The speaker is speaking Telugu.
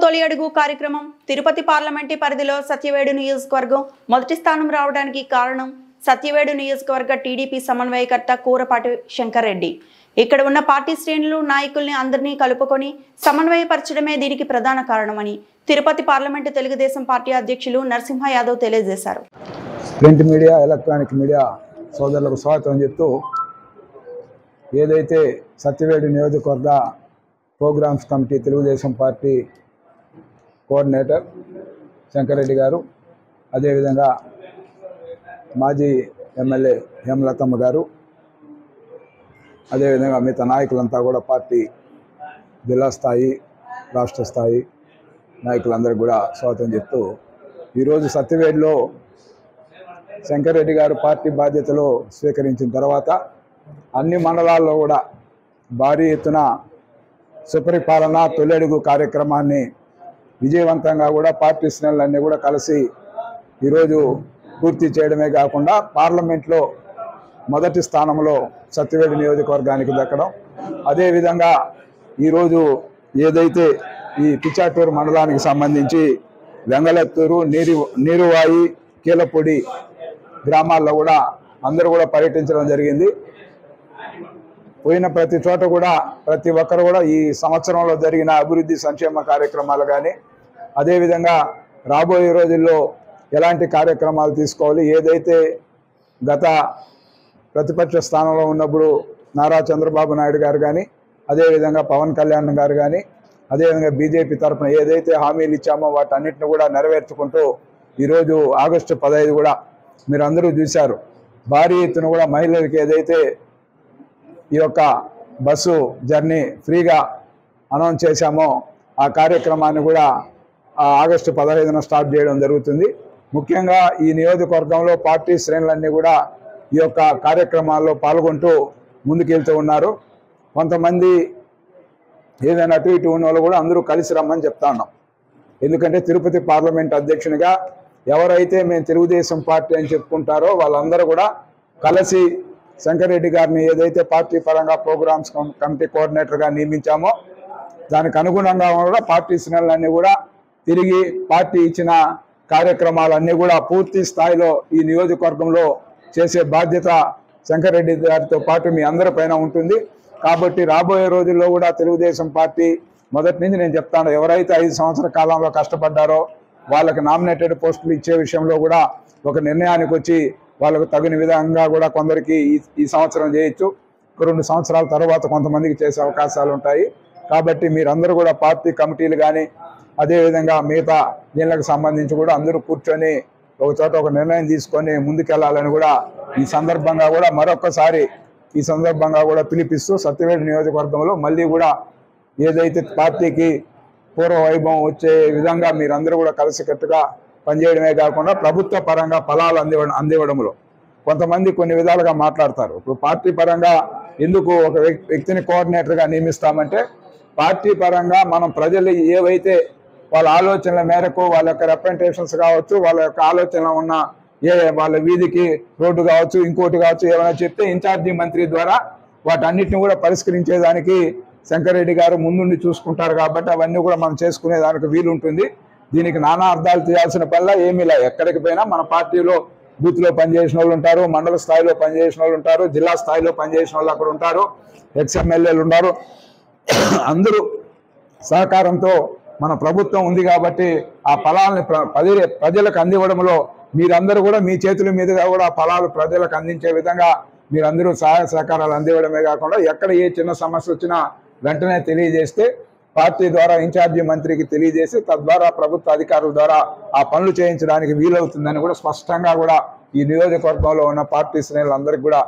తొలి అడుగు కార్యక్రమం తిరుపతి పార్లమెంటు పరిధిలో సత్యవేడు నియోజకవర్గం మొదటి స్థానం రావడానికి కారణం సత్యవేడు నియోజకవర్గ టీడీపీ సమన్వయకర్త కూరపాటి శంకర్ రెడ్డి. ఇక్కడ ఉన్న పార్టీ శ్రేణులు నాయకుల్ని అందరినీ కలుపుకొని సమన్వయపరచడమే దీనికి ప్రధాన కారణమని తిరుపతి పార్లమెంటు తెలుగుదేశం పార్టీ అధ్యక్షులు నరసింహ యాదవ్ తెలియజేశారు. ప్రింట్ మీడియా, ఎలక్ట్రానిక్ మీడియా సోదరులకు స్వాగతం చెప్తూ ఏదైతే సత్యవేడు నియోజకవర్గ programs committee Telugu Desam party coordinator Shankar Reddy గారు, అదేవిధంగా మాజీ ఎమ్మెల్యే హేమలతమ్మ గారు, అదేవిధంగా మిగతా నాయకులంతా కూడా పార్టీ జిల్లా స్థాయి, రాష్ట్ర స్థాయి నాయకులందరికీ కూడా స్వాగతం చెప్తూ ఈరోజు సత్యవేడులో శంకర్ రెడ్డి గారు పార్టీ బాధ్యతలు స్వీకరించిన తర్వాత అన్ని మండలాల్లో కూడా భారీ ఎత్తున సుపరిపాలన తొలి అడుగు కార్యక్రమాన్ని విజయవంతంగా కూడా పార్టీ శ్రేణులన్నీ కూడా కలిసి ఈరోజు పూర్తి చేయడమే కాకుండా పార్లమెంట్లో మొదటి స్థానంలో సత్యవేడు నియోజకవర్గానికి దక్కడం, అదేవిధంగా ఈరోజు ఏదైతే ఈ పిచ్చాటూరు మండలానికి సంబంధించి వెంగళత్తూరు, నీరువాయి, కీలపొడి గ్రామాల్లో కూడా అందరూ కూడా పర్యటించడం జరిగింది. పోయిన ప్రతి చోట కూడా ప్రతి ఒక్కరు కూడా ఈ సంవత్సరంలో జరిగిన అభివృద్ధి సంక్షేమ కార్యక్రమాలు కానీ, అదేవిధంగా రాబోయే రోజుల్లో ఎలాంటి కార్యక్రమాలు తీసుకోవాలి, ఏదైతే గత ప్రతిపక్ష స్థానంలో ఉన్నప్పుడు నారా చంద్రబాబు నాయుడు గారు కానీ, అదేవిధంగా పవన్ కళ్యాణ్ గారు కానీ, అదేవిధంగా బీజేపీ తరఫున ఏదైతే హామీలు ఇచ్చామో వాటన్నిటిని కూడా నెరవేర్చుకుంటూ ఈరోజు ఆగస్టు 15 కూడా మీరు అందరూ చూశారు. భారీ ఎత్తున కూడా మహిళలకు ఏదైతే ఈ యొక్క బస్సు జర్నీ ఫ్రీగా అనౌన్స్ చేశామో ఆ కార్యక్రమాన్ని కూడా ఆగస్టు 15న స్టార్ట్ చేయడం జరుగుతుంది. ముఖ్యంగా ఈ నియోజకవర్గంలో పార్టీ శ్రేణులన్నీ కూడా ఈ యొక్క కార్యక్రమాల్లో పాల్గొంటూ ముందుకెళ్తూ ఉన్నారు. కొంతమంది ఏదైనా అటు ఇటు ఉన్న వాళ్ళు కూడా అందరూ కలిసి రమ్మని చెప్తా ఉన్నాం. ఎందుకంటే తిరుపతి పార్లమెంట్ అధ్యక్షునిగా ఎవరైతే మేము తెలుగుదేశం పార్టీ అని చెప్పుకుంటారో వాళ్ళందరూ కూడా కలిసి శంకర్ రెడ్డి గారిని ఏదైతే పార్టీ పరంగా ప్రోగ్రామ్స్ కమిటీ కోఆర్డినేటర్గా నియమించామో దానికి అనుగుణంగా కూడా పార్టీ శ్రేణులన్నీ కూడా తిరిగి పార్టీ ఇచ్చిన కార్యక్రమాలన్నీ కూడా పూర్తి స్థాయిలో ఈ నియోజకవర్గంలో చేసే బాధ్యత శంకర్ రెడ్డి గారితో పాటు మీ అందరి పైన ఉంటుంది. కాబట్టి రాబోయే రోజుల్లో కూడా తెలుగుదేశం పార్టీ మొదటి నుంచి నేను చెప్తాను, ఎవరైతే 5 సంవత్సరాల కాలంలో కష్టపడ్డారో వాళ్ళకి నామినేటెడ్ పోస్టులు ఇచ్చే విషయంలో కూడా ఒక నిర్ణయానికి వచ్చి వాళ్ళకు తగిన విధంగా కూడా కొందరికి ఈ సంవత్సరం చేయొచ్చు, 2 సంవత్సరాల తర్వాత కొంతమందికి చేసే అవకాశాలు ఉంటాయి. కాబట్టి మీరందరూ కూడా పార్టీ కమిటీలు కానీ, అదేవిధంగా మిగతా దీనికి సంబంధించి కూడా అందరూ కూర్చొని ఒక చోట ఒక నిర్ణయం తీసుకొని ముందుకెళ్లాలని కూడా ఈ సందర్భంగా కూడా మరొకసారి ఈ సందర్భంగా కూడా పిలిపిస్తూ సత్యవేడు నియోజకవర్గంలో మళ్ళీ కూడా ఏదైతే పార్టీకి పూర్వ వైభవం వచ్చే విధంగా మీరందరూ కూడా కలిసికట్టుగా పనిచేయడమే కాకుండా ప్రభుత్వ పరంగా ఫలాలు అందివ్వడంలో కొంతమంది కొన్ని విధాలుగా మాట్లాడతారు. ఇప్పుడు పార్టీ పరంగా ఎందుకు ఒక వ్యక్తిని కోఆర్డినేటర్గా నియమిస్తామంటే పార్టీ పరంగా మనం ప్రజలు ఏవైతే వాళ్ళ ఆలోచనల మేరకు వాళ్ళ యొక్క రిప్రజెంటేషన్స్ కావచ్చు, వాళ్ళ యొక్క ఆలోచనలు ఉన్న వాళ్ళ వీధికి రోడ్డు కావచ్చు, ఇంకోటి కావచ్చు, ఏమైనా చెప్తే ఇన్ఛార్జి మంత్రి ద్వారా వాటన్నిటిని కూడా పరిష్కరించేదానికి శంకర్ రెడ్డి గారు ముందుండి చూసుకుంటారు. కాబట్టి అవన్నీ కూడా మనం చేసుకునే దానికి వీలు ఉంటుంది. దీనికి నానా అర్థాలు తీయాల్సిన పనిలా ఏమీ లే. ఎక్కడికి పోయినా మన పార్టీలో బూత్లో పనిచేసిన వాళ్ళు ఉంటారు, మండల స్థాయిలో పనిచేసిన వాళ్ళు ఉంటారు, జిల్లా స్థాయిలో పనిచేసిన వాళ్ళు అక్కడ ఉంటారు, ఎక్స్ఎమ్మెల్యేలు ఉన్నారు. అందరూ సహకారంతో మన ప్రభుత్వం ఉంది కాబట్టి ఆ ఫలాలని ప్రజలకు అందివ్వడంలో మీరందరూ కూడా మీ చేతుల మీదుగా కూడా ఫలాలు ప్రజలకు అందించే విధంగా మీరందరూ సహాయ సహకారాలు అందివ్వడమే కాకుండా ఎక్కడ ఏ చిన్న సమస్య వచ్చినా వెంటనే తెలియజేస్తే పార్టీ ద్వారా ఇన్ఛార్జి మంత్రికి తెలియజేసి తద్వారా ప్రభుత్వ అధికారుల ద్వారా ఆ పనులు చేయించడానికి వీలవుతుందని కూడా స్పష్టంగా కూడా ఈ నియోజకవర్గంలో ఉన్న పార్టీ శ్రేణులందరికీ కూడా